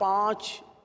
5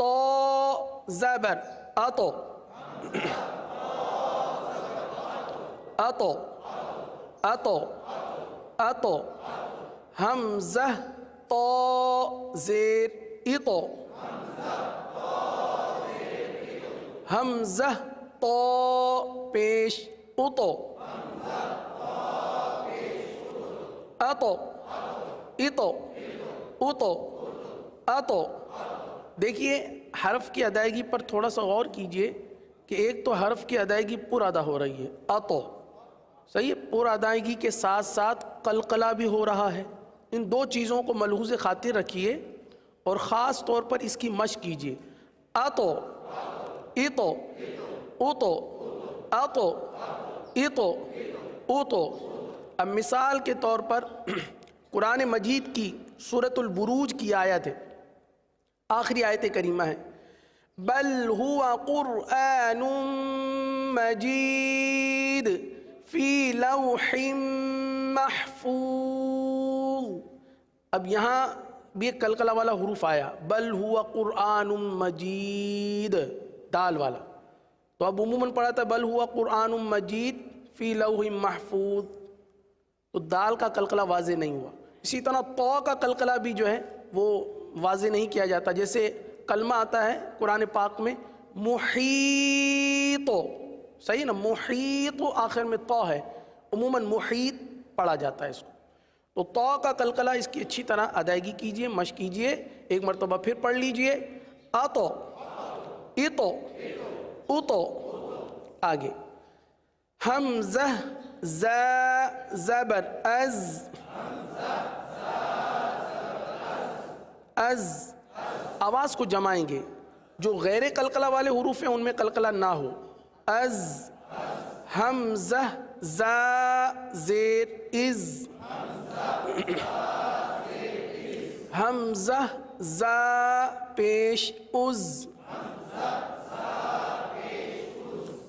تو زبر اتو اتو اتو اتو حمزہ تو زیر اتو حمزہ تو پیش اتو اتو اتو اتو اتو. دیکھیے حرف کی ادائیگی پر تھوڑا سا غور کیجئے کہ ایک تو حرف کی ادائیگی پر ادا ہو رہی ہے اتو، صحیح ہے، پر ادائیگی کے ساتھ ساتھ قلقلہ بھی ہو رہا ہے. ان دو چیزوں کو ملحوظ خاطر رکھیے اور خاص طور پر اس کی مشق کیجئے. اتو اتو اتو اتو اتو اتو. اب مثال کے طور پر قرآن مجید کی سورۃ البروج کی آیت ہے، آخری آیت کریمہ ہے، بل هو قرآن مجید فی لوح محفوظ. اب یہاں بھی ایک قلقلہ والا حروف آیا، بل هو قرآن مجید دال والا. تو اب عموماً پڑھا تھا بل هو قرآن مجید فی لوح محفوظ، تو دال کا قلقلہ واضح نہیں ہوا. اسی طرح تو کا قلقلہ بھی جو ہے وہ واضح نہیں کیا جاتا. جیسے کلمہ آتا ہے قرآن پاک میں محیط، صحیح نا، محیط آخر میں تو ہے، عموماً محیط پڑھا جاتا ہے اس کو. تو تو کا قلقلہ اس کی اچھی طرح ادائیگی کیجئے، مشق کیجئے. ایک مرتبہ پھر پڑھ لیجئے، اتو اتو اتو. آگے حمزہ زا زبر از از. آواز کو جمائیں گے، جو غیر قلقلہ والے حروف ہیں ان میں قلقلہ نہ ہو. از حمزہ زا زیر از حمزہ زا پیش از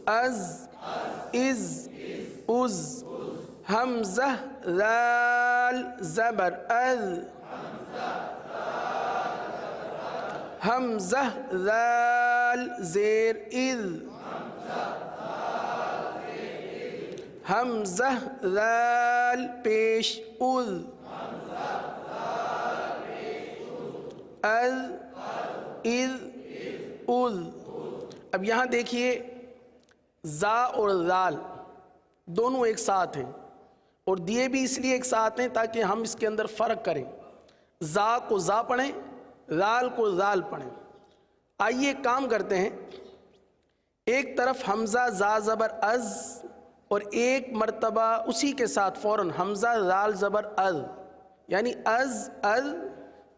از از از. حمزہ ذال زبر اذ حمزہ ذال زیر اذ حمزہ ذال پیش اذ اذ اذ اذ. اب یہاں دیکھیے زا اور ذال دونوں ایک ساتھ ہیں، اور دیے بھی اس لیے ایک ساتھ ہیں تاکہ ہم اس کے اندر فرق کریں. زا کو زا پڑھیں، ذال کو ذال پڑھیں. آئیے ایک کام کرتے ہیں، ایک طرف حمزہ زا زبر از اور ایک مرتبہ اسی کے ساتھ فوراً حمزہ ذال زبر از، یعنی از از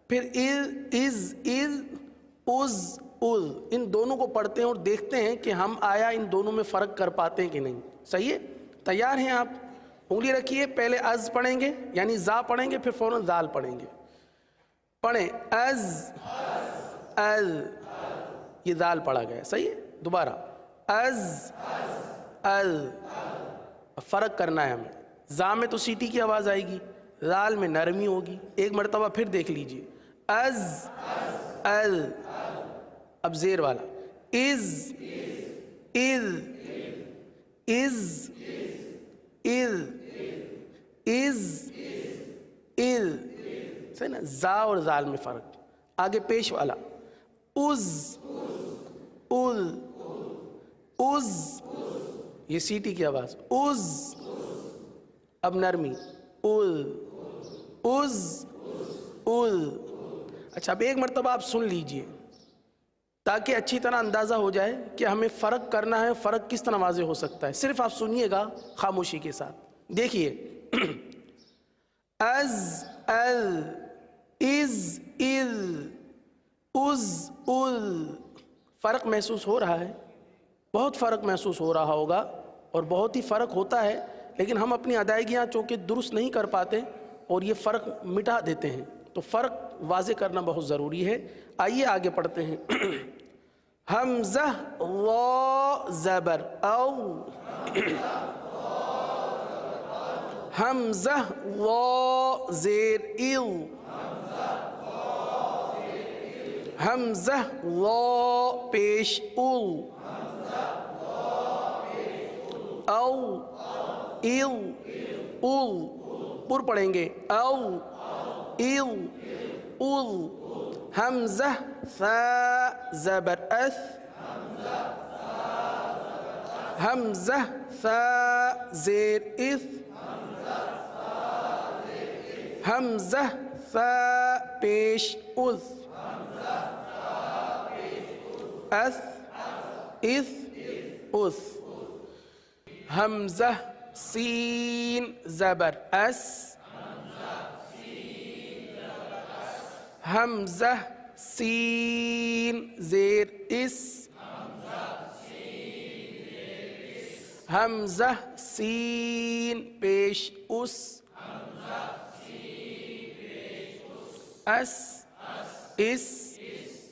پھر از از از از. ان دونوں کو پڑھتے ہیں اور دیکھتے ہیں کہ ہم آیا ان دونوں میں فرق کر پاتے ہیں کہ نہیں. صحیح ہے؟ تیار ہیں آپ؟ انگلی رکھیے، پہلے از پڑھیں گے یعنی زا پڑھیں گے، پھر فوراً ذال پڑھیں گے. پڑھیں از از، یہ ذال پڑھا گیا. صحیح ہے؟ دوبارہ از از. فرق کرنا ہے ہمیں. زا میں تو سیٹی کی آواز آئے گی، ذال میں نرمی ہوگی. ایک مرتبہ پھر دیکھ لیجئے، از از. اب زیر والا از از از از از از. صحیح نا؟ زا اور ذال میں فرق. آگے پیش والا از از از، یہ سیٹی کی آواز از. اب نرمی از از از. اچھا اب ایک مرتبہ آپ سن لیجئے تاکہ اچھی طرح اندازہ ہو جائے کہ ہمیں فرق کرنا ہے. فرق کس طرح واضح ہو سکتا ہے؟ صرف آپ سنیے گا خاموشی کے ساتھ. دیکھیے از از از از از. فرق محسوس ہو رہا ہے، بہت فرق محسوس ہو رہا ہوگا اور بہت ہی فرق ہوتا ہے، لیکن ہم اپنی ادائیگیاں چونکہ درست نہیں کر پاتے اور یہ فرق مٹا دیتے ہیں. تو فرق واضح کرنا بہت ضروری ہے. آئیے آگے پڑھتے ہیں. حمزہ وا زبر او، حمزہ وا زیر ایو، حمزہ وا پیش او او ایو اول پر پڑھیں گے او ایو اول حمزہ ثا زبر اث حمزہ ثا زیر اث حمزہ ثا پیش اذ اث اث اث حمزہ سین زبر اس حمزہ سین زیر اس حمزہ سین پیش اس اس اس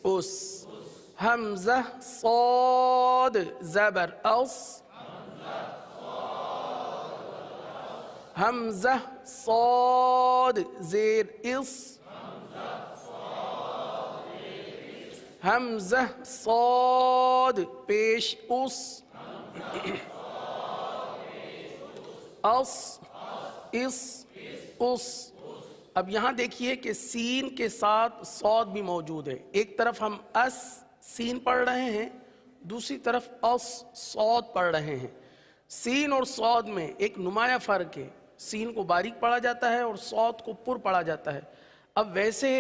اس حمزہ صاد زبر اس حمزہ صاد زیر اس حمزہ صاد پیش اس اس اب یہاں دیکھیے کہ سین کے ساتھ صاد بھی موجود ہے. ایک طرف ہم اس سین پڑھ رہے ہیں, دوسری طرف اس صاد پڑھ رہے ہیں. سین اور صاد میں ایک نمایاں فرق ہے. سین کو باریک پڑھا جاتا ہے اور صاد کو پر پڑھا جاتا ہے. اب ویسے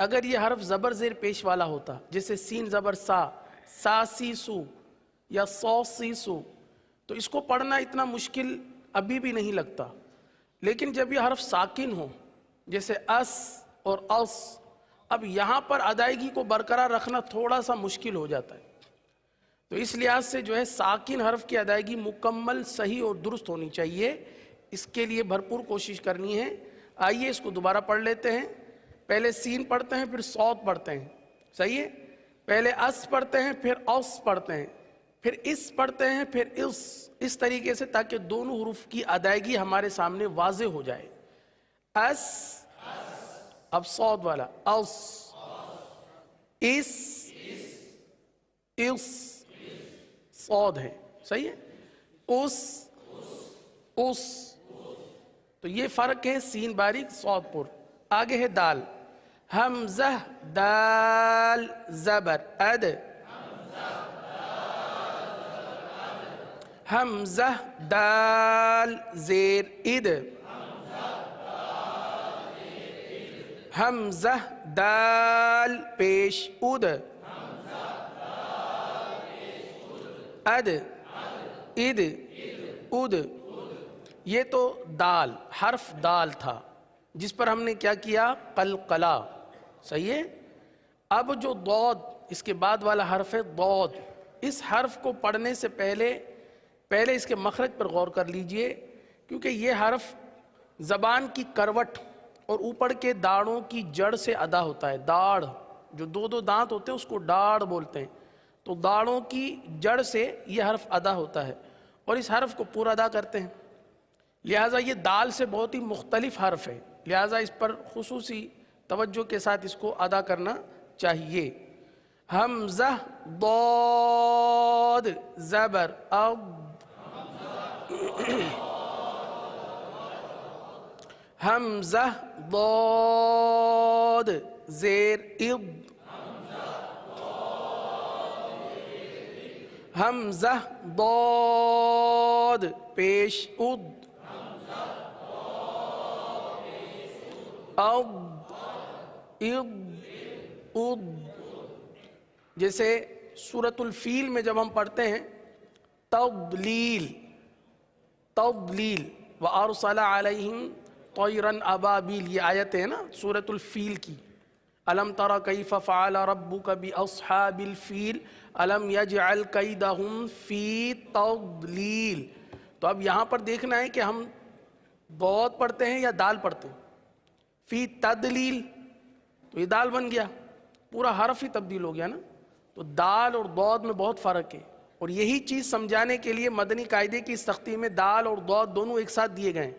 اگر یہ حرف زبر زیر پیش والا ہوتا, جیسے سین زبر سا, سا سی سو یا سو سی سو, تو اس کو پڑھنا اتنا مشکل ابھی بھی نہیں لگتا. لیکن جب یہ حرف ساکن ہو جیسے اس اور اس, اب یہاں پر ادائیگی کو برقرار رکھنا تھوڑا سا مشکل ہو جاتا ہے. تو اس لحاظ سے جو ہے ساکن حرف کی ادائیگی مکمل صحیح اور درست ہونی چاہیے. اس کے لیے بھرپور کوشش کرنی ہے. آئیے اس کو دوبارہ پڑھ لیتے ہیں. پہلے سین پڑھتے ہیں, پھر صاد پڑھتے ہیں. صحیح ہے؟ پہلے اس پڑھتے ہیں, پھر اس پڑھتے ہیں, پھر اس پڑھتے ہیں, پھر اس طریقے سے, تاکہ دونوں حروف کی ادائیگی ہمارے سامنے واضح ہو جائے. اس, اب صاد والا اس صاد ہے. صحیح ہے؟ اس تو یہ فرق ہے سین باریک صاد پر. آگے ہے دال. حمزہ دال زبر اد حمزہ دال زیر اد حمزہ دال پیش اد اد اد اد. یہ تو دال, حرف دال تھا جس پر ہم نے کیا کیا, قلقلہ. صحیح ہے؟ اب جو ضاد اس کے بعد والا حرف ہے ضاد, اس حرف کو پڑھنے سے پہلے اس کے مخرج پر غور کر لیجئے, کیونکہ یہ حرف زبان کی کروٹ اور اوپر کے داڑوں کی جڑ سے ادا ہوتا ہے. داڑھ, جو دو دانت ہوتے ہیں اس کو ڈاڑھ بولتے ہیں. تو داڑوں کی جڑ سے یہ حرف ادا ہوتا ہے اور اس حرف کو پورا ادا کرتے ہیں. لہٰذا یہ دال سے بہت ہی مختلف حرف ہے, لہٰذا اس پر خصوصی توجہ کے ساتھ اس کو ادا کرنا چاہیے. حمزہ ضاد زبر اض حمزہ ضاد زیر اض حمزہ ضاد پیش اض اض اض. جیسے سورۃ الفیل میں جب ہم پڑھتے ہیں تضلیل وَأَرْسَلَ عَلَيْهِمْ طَيْرًا أَبَابِيلَ, یہ آیت ہے نا سورۃ الفیل کی. أَلَمْ تَرَ كَيْفَ فَعَلَ رَبُّكَ بِأَصْحَابِ الْفِيلِ أَلَمْ يَجْعَلْ كَيْدَهُمْ فِي تَضْلِيلٍ. تو اب یہاں پر دیکھنا ہے کہ ہم ضاد پڑھتے ہیں یا دال پڑھتے ہیں. فی تدلیل, تو یہ دال بن گیا, پورا حرف ہی تبدیل ہو گیا نا. تو دال اور ضاد میں بہت فرق ہے, اور یہی چیز سمجھانے کے لیے مدنی قاعدے کی اس تختی میں دال اور ضاد دونوں ایک ساتھ دیے گئے ہیں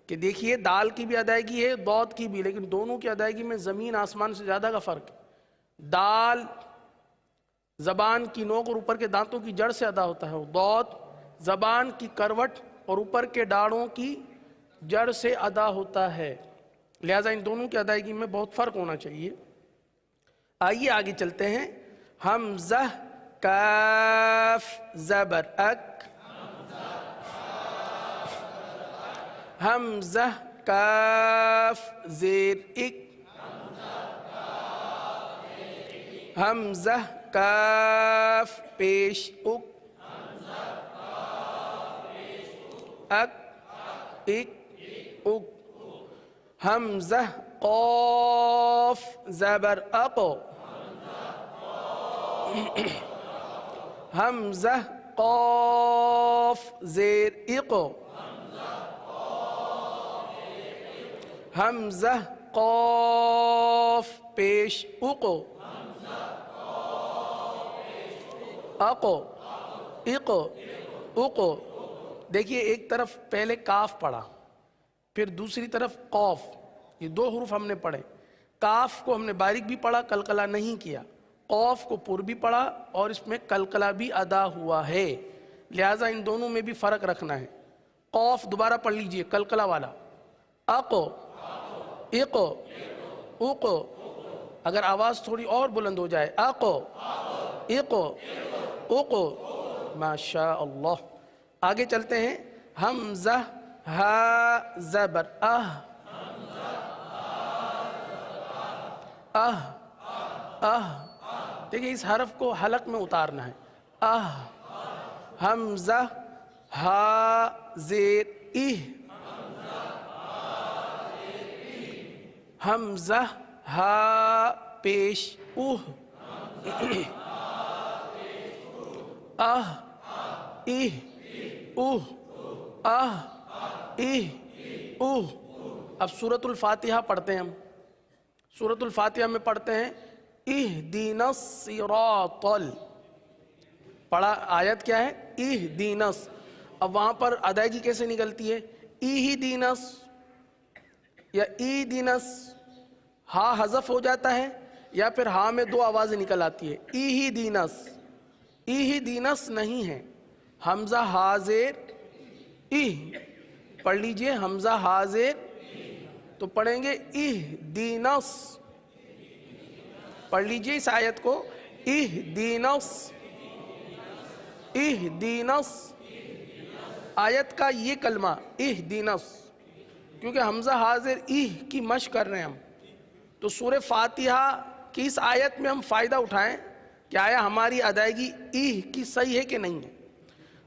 کہ دیکھیے دال کی بھی ادائیگی ہے, ضاد کی بھی, لیکن دونوں کی ادائیگی میں زمین آسمان سے زیادہ کا فرق ہے. دال زبان کی نوک اور اوپر کے دانتوں کی جڑ سے ادا ہوتا ہے، ضاد زبان کی کروٹ اور اوپر کے ڈاڑوں کی جڑ سے ادا ہوتا ہے، لہٰذا ان دونوں کی ادائیگی میں بہت فرق ہونا چاہیے۔ آئیے آگے چلتے ہیں۔ حمزہ کاف زبر اک، حمزہ کاف زیر اک، حمزہ کاف پیش اک، اک اک اک، حمزہ قاف زبر اقو، حمزہ قاف زیر اقو، حمزہ قاف پیش اقو، اقو اقو اقو۔ دیکھیے ایک طرف پہلے کاف پڑھا، پھر دوسری طرف قاف، یہ دو حروف ہم نے پڑھے۔ کاف کو ہم نے باریک بھی پڑھا، قلقلہ نہیں کیا، قاف کو پر بھی پڑھا اور اس میں قلقلہ بھی ادا ہوا ہے، لہٰذا ان دونوں میں بھی فرق رکھنا ہے۔ قاف دوبارہ پڑھ لیجئے قلقلہ والا، اقو اقو اقو، اگر آواز تھوڑی اور بلند ہو جائے، اقو اقو اقو، ماشاء اللہ۔ آگے چلتے ہیں۔ حمزہ ہا زبر اہ، اہ اہ، دیکھیں اس حرف کو حلق میں اتارنا ہے، اہ، حمزہ ہا زیر اہ، حمزہ ہا پیش اوہ، اہ اہ اوہ، اہ اہ اوہ۔ اب سورۃ الفاتحہ پڑھتے ہیں ہم۔ سورۃ الفاتحہ میں پڑھتے ہیں اہدینا الصراط، پڑھا آیت کیا ہے؟ اہدینس۔ اب وہاں پر ادائیگی کیسے نکلتی ہے؟ اہدینس یا ایدینس، ہا حذف ہو جاتا ہے یا پھر ہا میں دو آوازیں نکل آتی ہے، اہدینس، اہدینس نہیں ہے، حمزہ ہا زیر اہ، پڑھ لیجئے حمزہ ہا زیر، تو پڑھیں گے اہدینس، پڑھ لیجئے اس آیت کو اہدینس، اہدینس، آیت کا یہ کلمہ اہدینس، کیونکہ حمزہ حاضر اہ کی مشق کر رہے ہیں ہم، تو سورہ فاتحہ کی اس آیت میں ہم فائدہ اٹھائیں کہ آیا ہماری ادائیگی اہ کی صحیح ہے کہ نہیں ہے،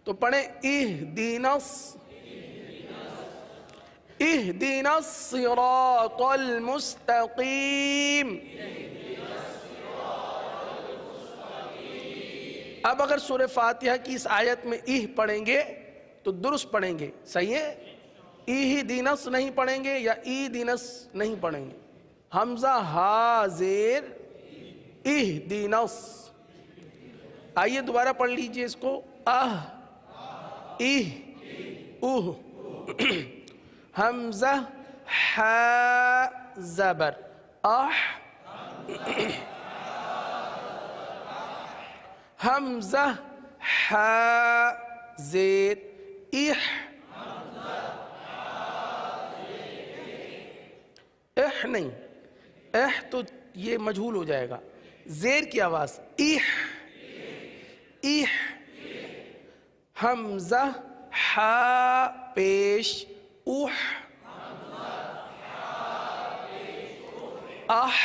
تو پڑھیں اہدینس، اہدنا الصراط المستقیم۔ اب اگر سورہ فاتحہ کی اس آیت میں اہ پڑھیں گے تو درست پڑھیں گے، صحیح ہے، اہدینس نہیں پڑھیں گے یا ایدینس نہیں پڑھیں گے، حمزہ ہا زیر اہدینس۔ آئیے دوبارہ پڑھ لیجئے اس کو، اہ اہ اوہ، حمزہ ہا زبر اح، حمزہ ہا زیر اح، اح نہیں، اح تو یہ مجہول ہو جائے گا، زیر کی آواز اح اح، حمزہ ہا پیش اوح، اح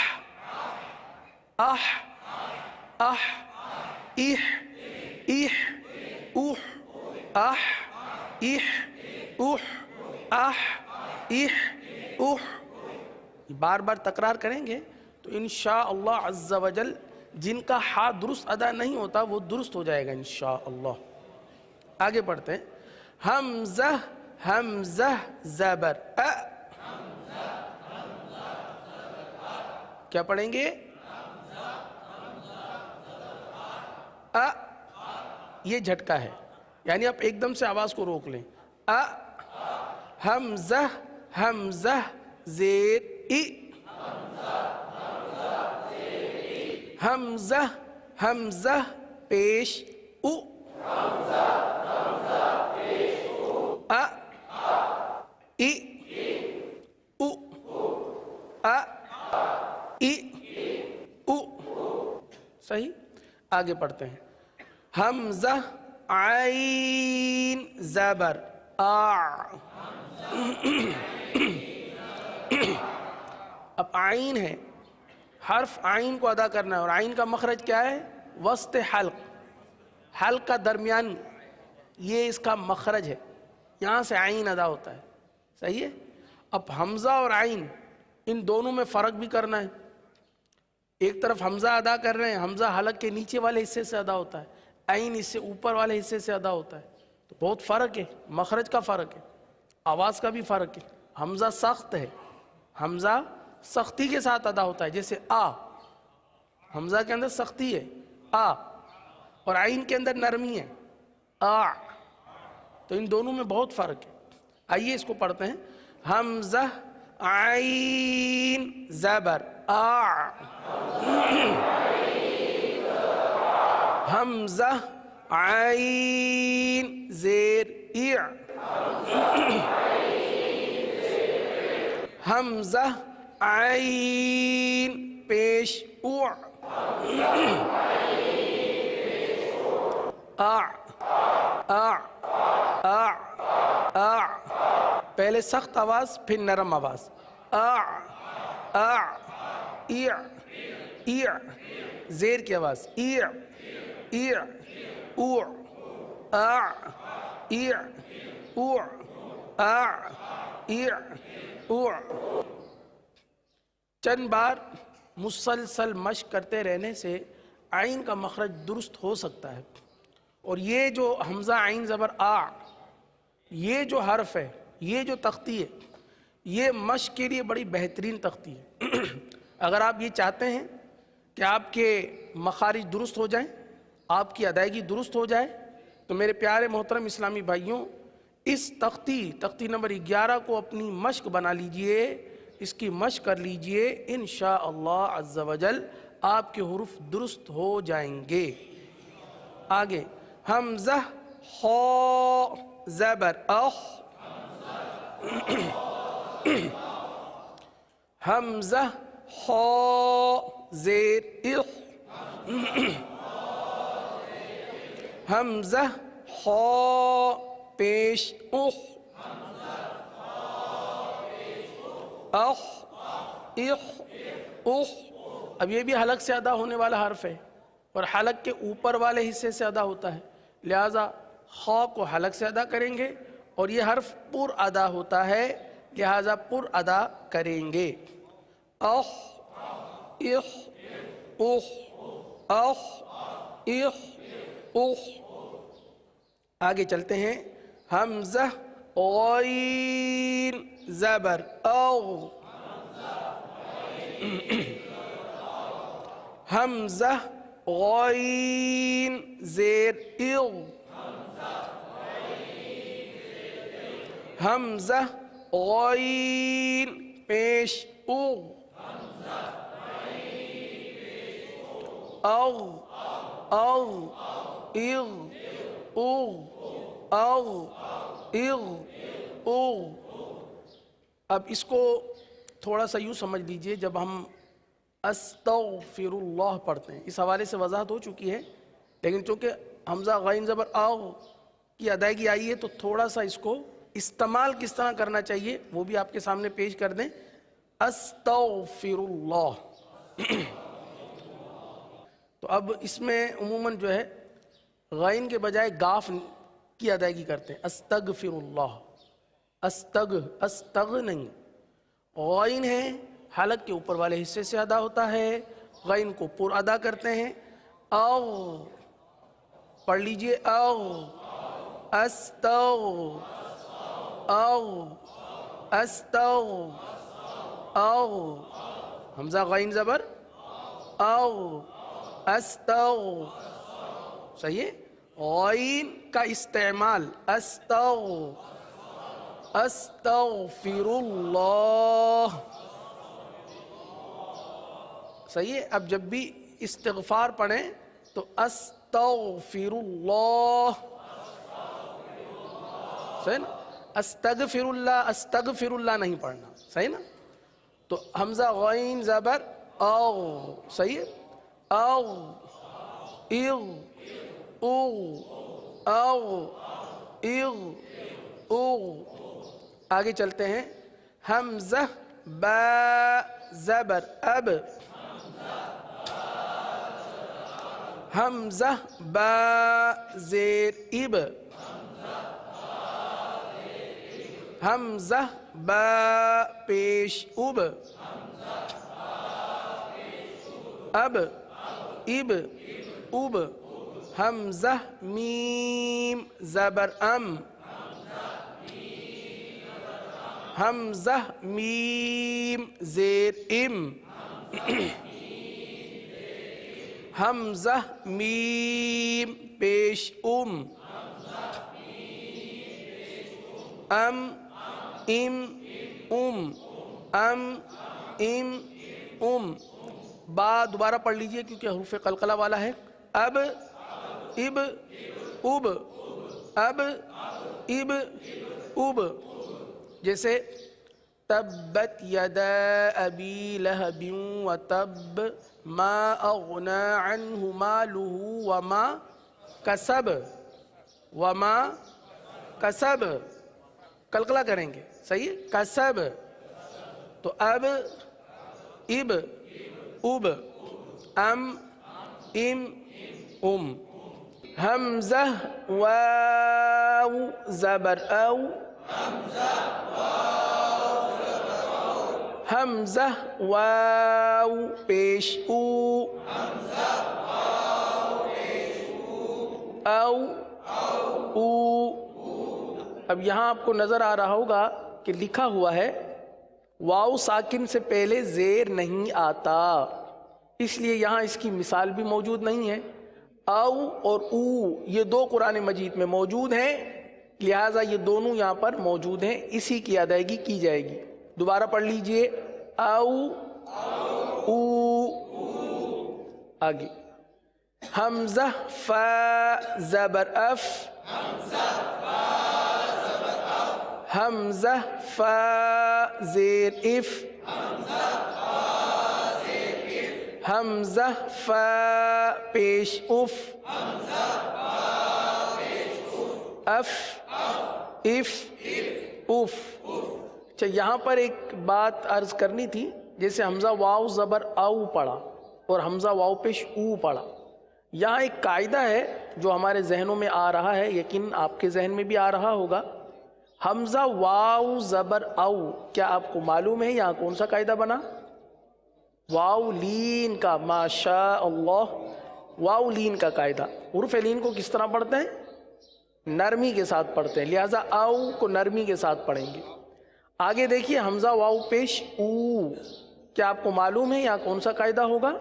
اح اح، اح اح اوح، اح اح اوح، اح اح اوح، بار بار تکرار کریں گے تو انشاءاللہ عز و جل جن کا ہا درست ادا نہیں ہوتا وہ درست ہو جائے گا انشاءاللہ۔ آگے پڑھتے ہیں، حمزہ حمزہ زبر ا، کیا پڑھیں گے؟ ا، یہ جھٹکا ہے، یعنی آپ ایک دم سے آواز کو روک لیں، ا، حمزہ حمزہ زیر ای، حمزہ حمزہ پیش او ا ای او ا ای او. صحیح. آگے پڑھتے ہیں. حمزہ عین زبر آ. اب عین ہے, حرف عین کو ادا کرنا ہے, اور عین کا مخرج کیا ہے؟ وسط حلق, حلق کا درمیان, یہ اس کا مخرج ہے, یہاں سے عین ادا ہوتا ہے. صحیح ہے. اب حمزہ اور عین ان دونوں میں فرق بھی کرنا ہے. ایک طرف حمزہ ادا کر رہے ہیں, حمزہ حلق کے نیچے والے حصے سے ادا ہوتا ہے, عین اس سے اوپر والے حصے سے ادا ہوتا ہے. تو بہت فرق ہے, مخرج کا فرق ہے, آواز کا بھی فرق ہے. حمزہ سخت ہے, حمزہ سختی کے ساتھ ادا ہوتا ہے, جیسے آ, حمزہ کے اندر سختی ہے آ, اور عین کے اندر نرمی ہے آ. تو ان دونوں میں بہت فرق ہے. آئیے اس کو پڑھتے ہیں. حمزہ عین زبر آ. حمزہ عین زیر اع. حمزہ عین پیش او. آ آ آ آ. پہلے سخت آواز پھر نرم آواز. آ آ اع اع. زیر کی آواز اع اع او. آ اع او. آ اع او. چند بار مسلسل مشق کرتے رہنے سے عین کا مخرج درست ہو سکتا ہے. اور یہ جو حمزہ عین زبر آ, یہ جو حرف ہے, یہ جو تختی ہے, یہ مشق کے لیے بڑی بہترین تختی ہے. اگر آپ یہ چاہتے ہیں کہ آپ کے مخارج درست ہو جائیں, آپ کی ادائیگی درست ہو جائے, تو میرے پیارے محترم اسلامی بھائیوں, اس تختی نمبر 11 کو اپنی مشق بنا لیجئے, اس کی مشق کر لیجئے. انشاءاللہ عز و جل آپ کے حروف درست ہو جائیں گے. آگے. حمزہ خا زبر اخ. حمزہ خا زیر اخ. حمزہ خا پیش اخ. اخ اخ اخ. اب یہ بھی حلق سے ادا ہونے والا حرف ہے, اور حلق کے اوپر والے حصے سے ادا ہوتا ہے, لہذا خا کو حلق سے ادا کریں گے, اور یہ حرف پر ادا ہوتا ہے, لہذا پر ادا کریں گے. اخ اخ اخ اخ اخ اخ. آگے چلتے ہیں. حمزہ غین زبر اغ. حمزہ غین زیر اغ. حمزہ غین پیش اغ. اغ اغ اغ اغ اغ اغ اغ. اب اس کو تھوڑا سا یوں سمجھ لیجئے, جب ہم استغفر اللہ پڑھتے ہیں, اس حوالے سے وضاحت ہو چکی ہے, لیکن چونکہ حمزہ غین زبر آغ کی ادائیگی آئی ہے, تو تھوڑا سا اس کو استعمال کس طرح کرنا چاہیے وہ بھی آپ کے سامنے پیش کر دیں. استغفر اللہ. تو اب اس میں عموماً جو ہے غین کے بجائے گاف کی ادائیگی کرتے ہیں. استغفر اللہ. استغ نہیں, غین ہے, حلق کے اوپر والے حصے سے ادا ہوتا ہے, غین کو پر ادا کرتے ہیں. او پڑھ لیجئے. او استغ او استغ او. حمزہ غین زبر او استغ. صحیح ہے. غین کا استعمال استغفر اللہ. صحیح ہے. اب جب بھی استغفار پڑھیں تو استغفر اللہ، صحیح نا؟ استغفر اللہ نہیں پڑھنا، صحیح نا؟ تو حمزہ غین زبر او، صحیح ہے؟ او اغ او او اغ او. آگے چلتے ہیں. حمزہ با زبر اب، حمزہ با زیر اب، حمزہ با پیش اب، اب اب اب. حمزہ میم زبر ام، حمزہ میم زیر ام، حمزہ میم پیش ام، ام ام ام، ام ام ام. با دوبارہ پڑھ لیجئے کیونکہ حروف قلقلہ والا ہے. اب اب اب، اب اب اب. جیسے تبت یدا ابی لہب وتب ما اغنى عنہ مالہ وما کسب، وما کسب. قلقلہ کریں گے، صحیح ہے؟ کسب. تو اب اب اب، ام ام ام. حمزہ واو زبر او، حمزہ واو پیش او، او او. اب یہاں آپ کو نظر آ رہا ہوگا کہ لکھا ہوا ہے واو ساکن سے پہلے زیر نہیں آتا، اس لیے یہاں اس کی مثال بھی موجود نہیں ہے. او اور او یہ دو قرآن مجید میں موجود ہیں، لہٰذا یہ دونوں یہاں پر موجود ہیں، اسی کی ادائیگی کی جائے گی. دوبارہ پڑھ لیجئے. او او. آگے. حمزہ فا زبر اف، حمزہ فا زیر اف، حمزہ فا پیش اف، اف اف اف. اچھا یہاں پر ایک بات عرض کرنی تھی. جیسے حمزہ واو زبر او پڑھا اور حمزہ واو پیش او پڑھا، یہاں ایک قاعدہ ہے جو ہمارے ذہنوں میں آ رہا ہے، یقین آپ کے ذہن میں بھی آ رہا ہوگا. حمزہ واو زبر او، کیا آپ کو معلوم ہے یہاں کون سا قاعدہ بنا؟ واو لین کا. ماشاء اللہ، واو لین کا قاعدہ. حروف لین کو کس طرح پڑھتے ہیں؟ نرمی کے ساتھ پڑھتے ہیں، لہٰذا او کو نرمی کے ساتھ پڑھیں گے. آگے دیکھیے حمزہ واو پیش او، کیا آپ کو معلوم ہے یہاں کون سا قاعدہ ہوگا؟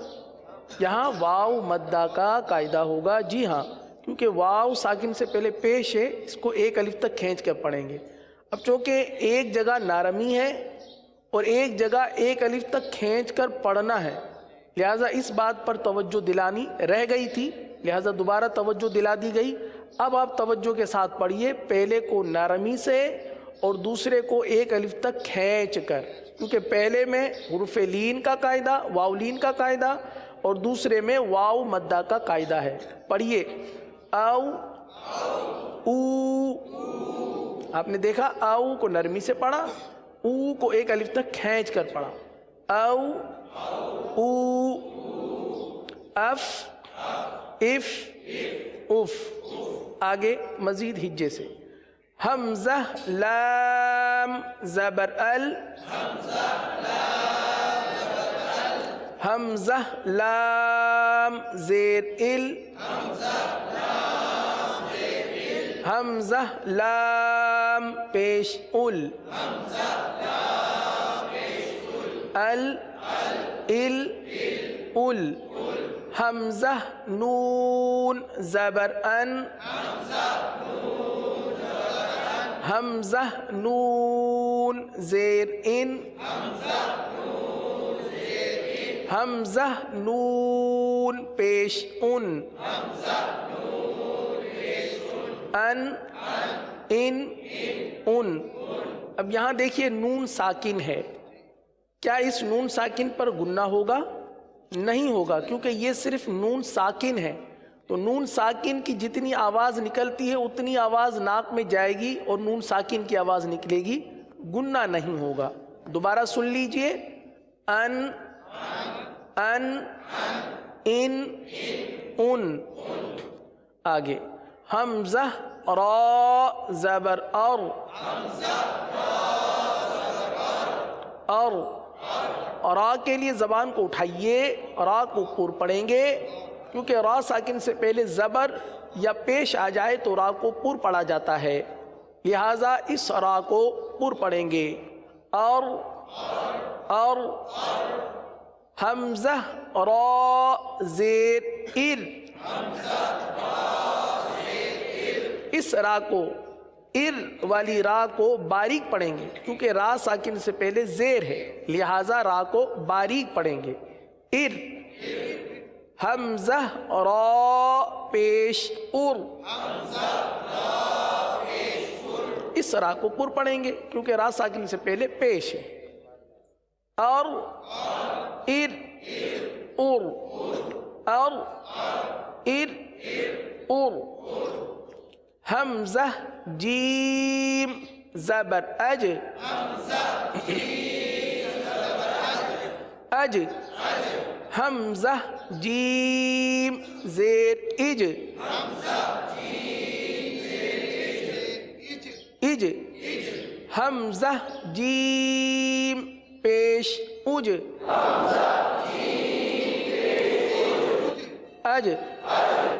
یہاں واو مدہ کا قاعدہ ہوگا. جی ہاں، کیونکہ واو ساکن سے پہلے پیش ہے، اس کو ایک الف تک کھینچ کر پڑھیں گے. اب چونکہ ایک جگہ نارمی ہے اور ایک جگہ ایک الف تک کھینچ کر پڑھنا ہے، لہٰذا اس بات پر توجہ دلانی رہ گئی تھی، لہٰذا دوبارہ توجہ دلا دی گئی. اب آپ توجہ کے ساتھ پڑھیے، پہلے کو نرمی سے اور دوسرے کو ایک الف تک کھینچ کر، کیونکہ پہلے میں حروف لین کا قاعدہ، واو لین کا قاعدہ، اور دوسرے میں واو مدہ کا قاعدہ ہے. پڑھیے. او او. آپ نے دیکھا او کو نرمی سے پڑھا، او کو ایک الف تک کھینچ کر پڑھا. او او. اف اف اف. آگے مزید ہجے سے. حمزہ لام زبر ال، حمزہ لام زیر ال، حمزہ لام پیش ال، ال ال ال. حمزہ نون زبر ان، حمزہ نون زیر ان، حمزہ نون نون پیش ان، ان، ان۔ اب یہاں دیکھیے نون ساکن ہے، کیا اس نون ساکن پر گنہ ہوگا؟ نہیں ہوگا، کیونکہ یہ صرف نون ساکن ہے۔ تو نون ساکن کی جتنی آواز نکلتی ہے اتنی آواز ناک میں جائے گی اور نون ساکن کی آواز نکلے گی، گنہ نہیں ہوگا۔ دوبارہ سن لیجئے، ان، ان، آگے حمزہ را زبر اور، اور را کے لیے زبان کو اٹھائیے، را کو پر پڑھیں گے، کیونکہ را ساکن سے پہلے زبر یا پیش آ جائے تو را کو پر پڑھا جاتا ہے، لہٰذا اس را کو پر پڑھیں گے۔ اور حمزہ را زیر ار، اس را کو، ار والی را کو باریک پڑھیں گے، کیونکہ را ساکن سے پہلے زیر ہے، لہٰذا را کو باریک پڑھیں گے، ار۔ حمزہ را پیش ار، اس را کو پر پڑھیں گے کیونکہ را ساکن سے پہلے پیش ہے۔ اور ار، ار، اور ار، ار۔ حمزہ جیم زبر اج، اج۔ حمزہ جیم زیر اج، اج۔ حمزہ جیم پیش اج، اج،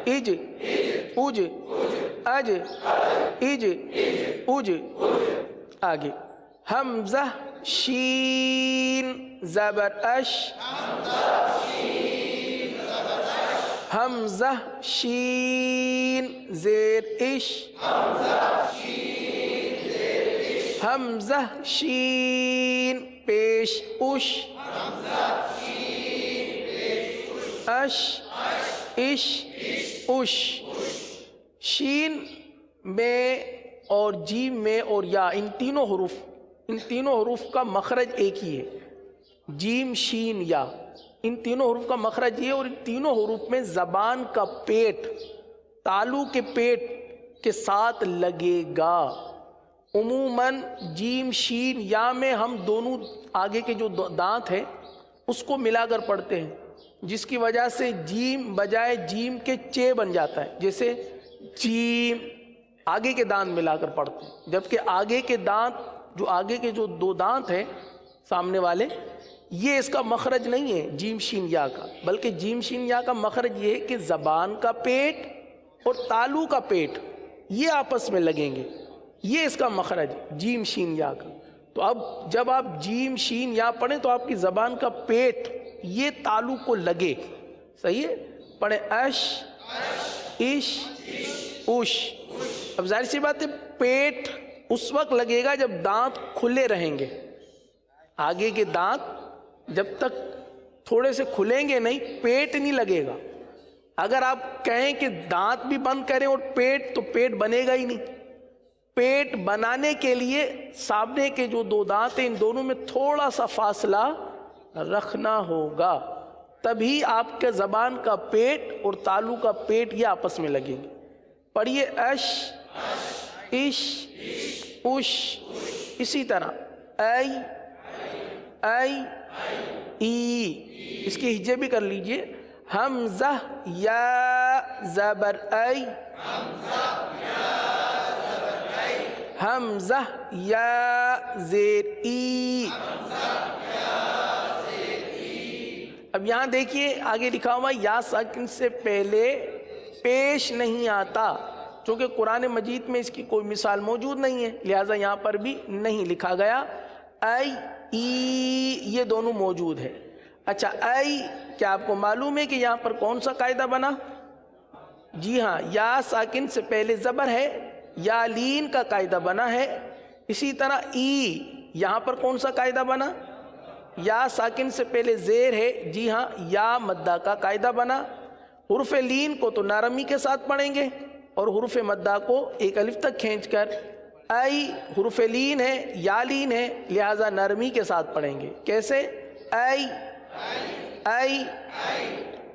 اج، اج، اج، اج، اج۔ آگے حمزہ شین زبر اش، حمزہ شین زیر اش، حمزہ شین پیش اش، اش، اش، اش۔ شین میں اور جیم میں اور یا ان تینوں حروف کا مخرج ایک ہی ہے، جیم، شین، یا، ان تینوں حروف کا مخرج یہ، اور ان تینوں حروف میں زبان کا پیٹ تالو کے پیٹ کے ساتھ لگے گا۔ عموماً جیم، شین، یا میں ہم دونوں آگے کے جو دانت ہیں اس کو ملا کر پڑھتے ہیں، جس کی وجہ سے جیم بجائے جیم کے چے بن جاتا ہے، جیسے جیم آگے کے دانت ملا کر پڑھتے ہیں، جبکہ آگے کے دانت جو آگے کے جو دو دانت ہیں سامنے والے، یہ اس کا مخرج نہیں ہے جیم شین یا کا، بلکہ جیم شین یا کا مخرج یہ ہے کہ زبان کا پیٹ اور تالو کا پیٹ یہ آپس میں لگیں گے، یہ اس کا مخرج جیم شین یا کا۔ تو اب جب آپ جیم شین یا پڑھیں تو آپ کی زبان کا پیٹ یہ تالو کو لگے، صحیح ہے؟ پڑھیں اش، اش، اش۔ اب ظاہر سی بات ہے پیٹ اس وقت لگے گا جب دانت کھلے رہیں گے، آگے کے دانت جب تک تھوڑے سے کھلیں گے نہیں پیٹ نہیں لگے گا۔ اگر آپ کہیں کہ دانت بھی بند کریں اور پیٹ، تو پیٹ بنے گا ہی نہیں۔ پیٹ بنانے کے لیے سامنے کے جو دو دانت ہیں ان دونوں میں تھوڑا سا فاصلہ رکھنا ہوگا، تبھی آپ کے زبان کا پیٹ اور تالو کا پیٹ یہ آپس میں لگیں گے۔ پڑھیے اش، اش، اش۔ اسی طرح ای، ای، ای۔ اس کے ہجے بھی کر لیجئے، حمزہ یا زبر ای، حمزہ یا زیر ای۔ اب یہاں دیکھیے آگے لکھا ہوا یا ساکن سے پہلے پیش نہیں آتا، چونکہ قرآن مجید میں اس کی کوئی مثال موجود نہیں ہے، لہٰذا یہاں پر بھی نہیں لکھا گیا۔ ای، ای یہ دونوں موجود ہے۔ اچھا ای، کیا آپ کو معلوم ہے کہ یہاں پر کون سا قاعدہ بنا؟ جی ہاں، یا ساکن سے پہلے زبر ہے، یا لین کا قاعدہ بنا ہے۔ اسی طرح ای، یہاں پر کون سا قاعدہ بنا؟ یا ساکن سے پہلے زیر ہے، جی ہاں، یا مدہ کا قاعدہ بنا۔ حرف لین کو تو نرمی کے ساتھ پڑھیں گے اور حرف مدہ کو ایک الف تک کھینچ کر. ای حرف لین ہے، یا لین ہے، لہذا نرمی کے ساتھ پڑھیں گے. کیسے؟ ای ای.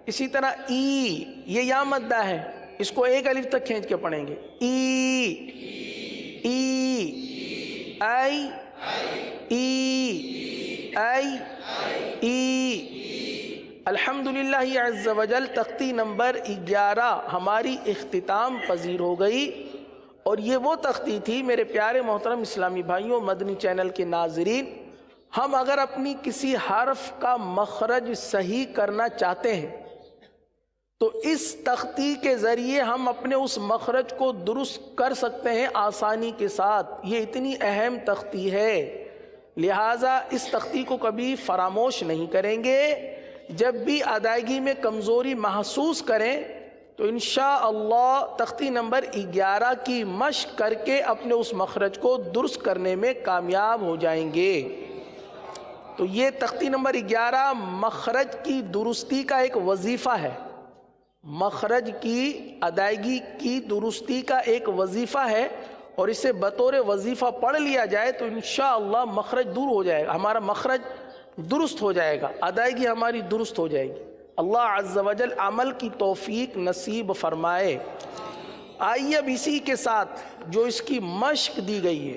اسی طرح ای، یہ یا مدہ ہے، اس کو ایک الف تک کھینچ کے پڑھیں گے. ای ای ای ای ای ای. الحمدللہ عز وجل تختی نمبر 11 ہماری اختتام پذیر ہو گئی، اور یہ وہ تختی تھی میرے پیارے محترم اسلامی بھائیوں، مدنی چینل کے ناظرین. ہم اگر اپنی کسی حرف کا مخرج صحیح کرنا چاہتے ہیں تو اس تختی کے ذریعے ہم اپنے اس مخرج کو درست کر سکتے ہیں آسانی کے ساتھ. یہ اتنی اہم تختی ہے، لہٰذا اس تختی کو کبھی فراموش نہیں کریں گے. جب بھی ادائیگی میں کمزوری محسوس کریں تو انشاءاللہ تختی نمبر 11 کی مشق کر کے اپنے اس مخرج کو درست کرنے میں کامیاب ہو جائیں گے. تو یہ تختی نمبر 11 مخرج کی درستی کا ایک وظیفہ ہے، مخرج کی ادائیگی کی درستی کا ایک وظیفہ ہے، اور اسے بطور وظیفہ پڑھ لیا جائے تو انشاءاللہ مخرج دور ہو جائے گا، ہمارا مخرج درست ہو جائے گا، ادائیگی ہماری درست ہو جائے گی. اللہ عز و جل عمل کی توفیق نصیب فرمائے. آئیے اب اسی کے ساتھ جو اس کی مشق دی گئی ہے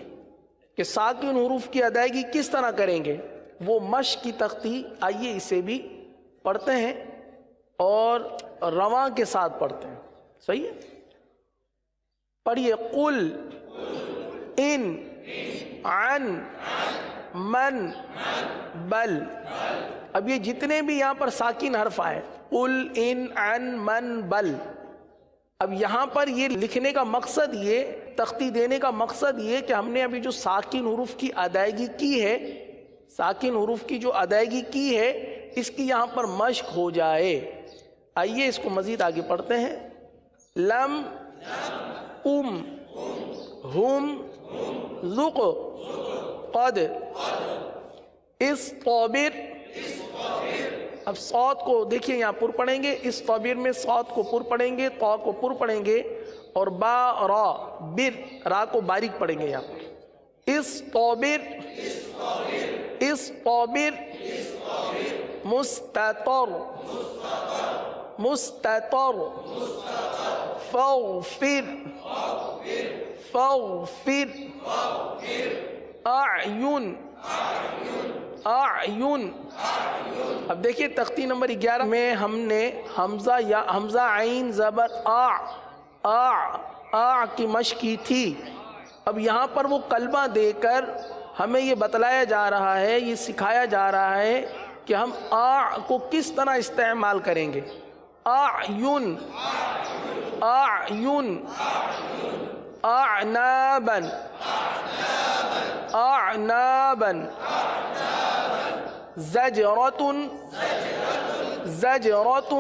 کہ ساکن حروف کی ادائیگی کس طرح کریں گے، وہ مشق کی تختی آئیے اسے بھی پڑھتے ہیں اور رواں کے ساتھ پڑھتے ہیں. صحیح ہے؟ پڑھیے. قل ان عن من بل. اب یہ جتنے بھی یہاں پر ساکن حرف آئے، قل ان عن من بل، اب یہاں پر یہ لکھنے کا مقصد، یہ تختی دینے کا مقصد یہ کہ ہم نے ابھی جو ساکن حروف کی ادائیگی کی ہے، ساکن حروف کی جو ادائیگی کی ہے، اس کی یہاں پر مشق ہو جائے. آئیے اس کو مزید آگے پڑھتے ہیں. لم ہم ذق قد اصطبر. اب صاد کو دیکھیے یہاں پر پڑھیں گے، اس طبیر میں صاد کو پر پڑھیں گے، طا کو پر پڑھیں گے، اور با را بر، را کو باریک پڑھیں گے. یہاں پر اصطبر اصطبر مستطر مستطر فاغفر فاغفر اعین اعین. اب دیکھیے تختی نمبر 11 میں ہم نے حمزہ یا حمزہ عین زبر آ کی مشق کی تھی. اب یہاں پر وہ کلمہ دے کر ہمیں یہ بتلایا جا رہا ہے، یہ سکھایا جا رہا ہے کہ ہم آ کو کس طرح استعمال کریں گے. اعین اعین اعنابا اعنابا زجرۃ زجرۃ.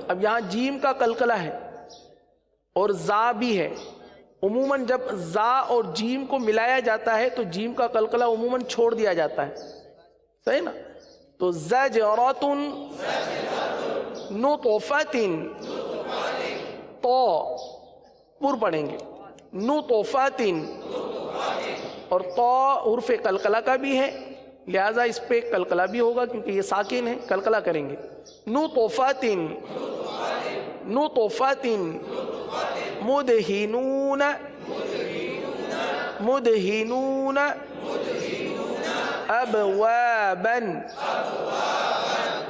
اب یہاں جیم کا قلقلہ ہے اور زا بھی ہے. عموماً جب زا اور جیم کو ملایا جاتا ہے تو جیم کا قلقلہ عموماً چھوڑ دیا جاتا ہے. صحیح نا؟ تو زجرۃ نطفۃ، تو پر پڑھیں گے نطفۃ، اور تو حرف قلقلہ کا بھی ہے، لہذا اس پہ قلقلہ بھی ہوگا کیونکہ یہ ساکن ہے، قلقلہ کریں گے. نطفۃ نطفۃ مدہنون مدہنون ابوابا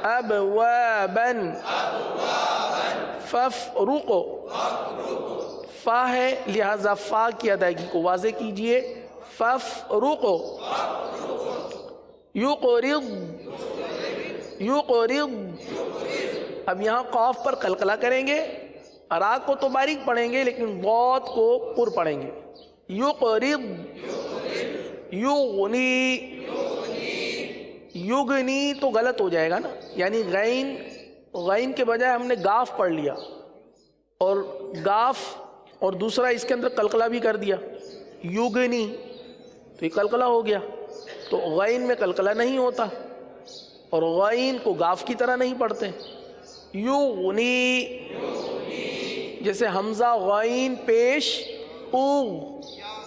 ابوابا فافرق. فا ہے لہذا فا کی ادائیگی کو واضح کیجئے. فافرق یقرض یقرض. اب یہاں قاف پر قلقلہ کریں گے، را کو تو باریک پڑھیں گے لیکن ضاد کو پر پڑھیں گے. یقرض یغنی یغنی تو غلط ہو جائے گا نا، یعنی غین کے بجائے ہم نے گاف پڑھ لیا، اور گاف اور دوسرا اس کے اندر قلقلہ بھی کر دیا یغنی، تو یہ قلقلہ ہو گیا. تو غین میں قلقلہ نہیں ہوتا، اور غین کو گاف کی طرح نہیں پڑھتے. یغنی، جیسے حمزہ غائن پیش اوغ،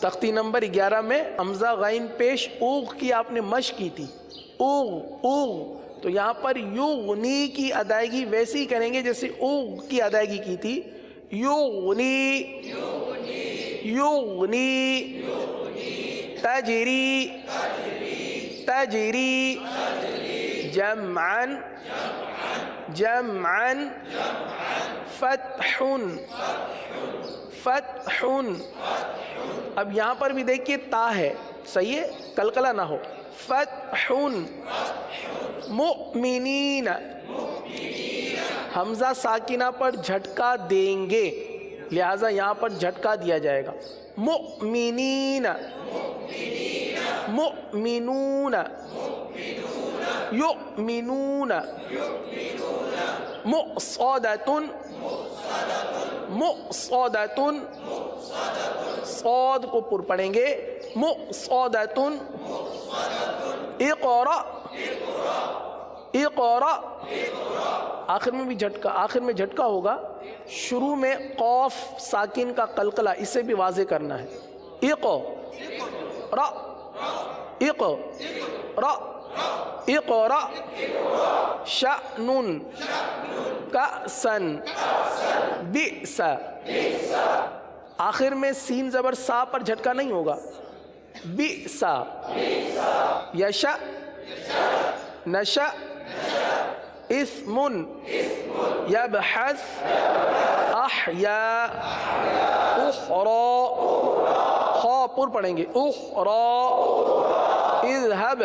تختی نمبر 11 میں حمزہ غائن پیش اوغ کی آپ نے مشق کی تھی، اوغ اوغ، تو یہاں پر یغنی کی ادائیگی ویسی کریں گے جیسے اوغ کی ادائیگی کی تھی، یغنی یغنی، تجری تجری، جمعن جمعن، فتح فتح، اب یہاں پر بھی دیکھیے تا ہے، صحیح ہے، قلقلہ نہ ہو، فتح، مؤمنین، حمزہ ساکنہ پر جھٹکا دیں گے لہٰذا یہاں پر جھٹکا دیا جائے گا، مؤمنین، مؤمنون، یؤمنون، مؤصدۃ مؤصدۃ، صاد کو پر پڑھیں گے، مؤصدۃ، اقرأ اقرأ، آخر میں بھی جھٹکا، آخر میں جھٹکا ہوگا، شروع میں قاف ساکن کا قلقلہ اسے بھی واضح کرنا ہے، اقرأ اقرأ اقرأ، شأن کأسا بئس، آخر میں سین زبر سا پر جھٹکا نہیں ہوگا، بئس، یشأ نشأ، اسم یبحث، احیا، اخرى، خا پر پڑھیں گے، اخرى، اذهب،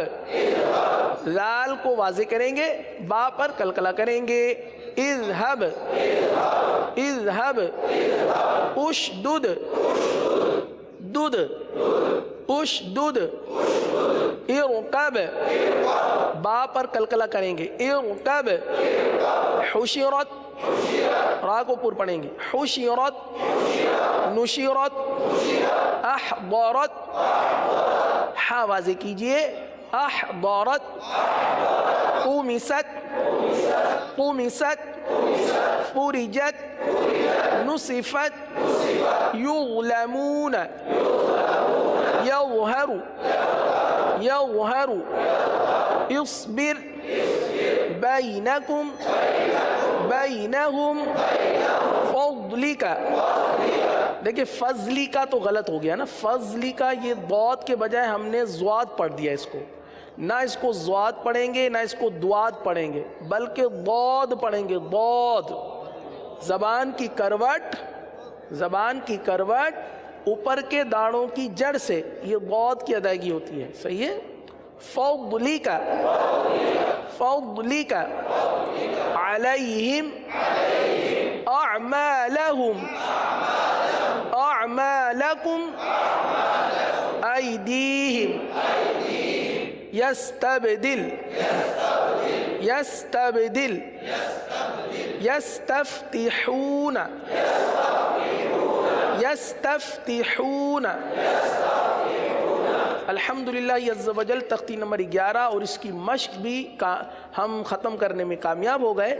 لال کو واضح کریں گے، با پر قلقلہ کریں گے، اذهب اذهب، اشدد دد، اشدد، ارکب، با پر قلقلہ کریں گے، ارکب، حشرت، را کو پر پڑھیں گے، حشرت، نشرت، احضرت، ہا واضح کیجئے، احضرت، قومست قومست، فرجت، نصفت، یظلمون، یظہر یظہر، اصبر، بینکم بینہم، فضلک، دیکھیں فضلی کا تو غلط ہو گیا نا، فضلی کا یہ ضاد کے بجائے ہم نے ضاد پڑھ دیا اس کو، نہ اس کو ضاد پڑھیں گے نہ اس کو دواد پڑھیں گے بلکہ ضاد پڑھیں گے، ضاد، زبان کی کروٹ اوپر کے داڑوں کی جڑ سے یہ ضاد کی ادائیگی ہوتی ہے، صحیح ہے، فضلک فضلک، علیہم اعمالہم اعمالکم، ایدیہم، یستبدل یستبدل، یستفتحون یستفتحون، الحمدللہ عز و جل تختی نمبر 11 اور اس کی مشق بھی ہم ختم کرنے میں کامیاب ہو گئے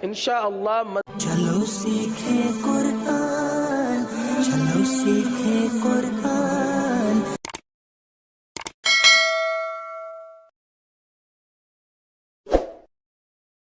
انشاءاللہ۔ چلو سیکھیں قرآن، چلو سیکھیں قرآن۔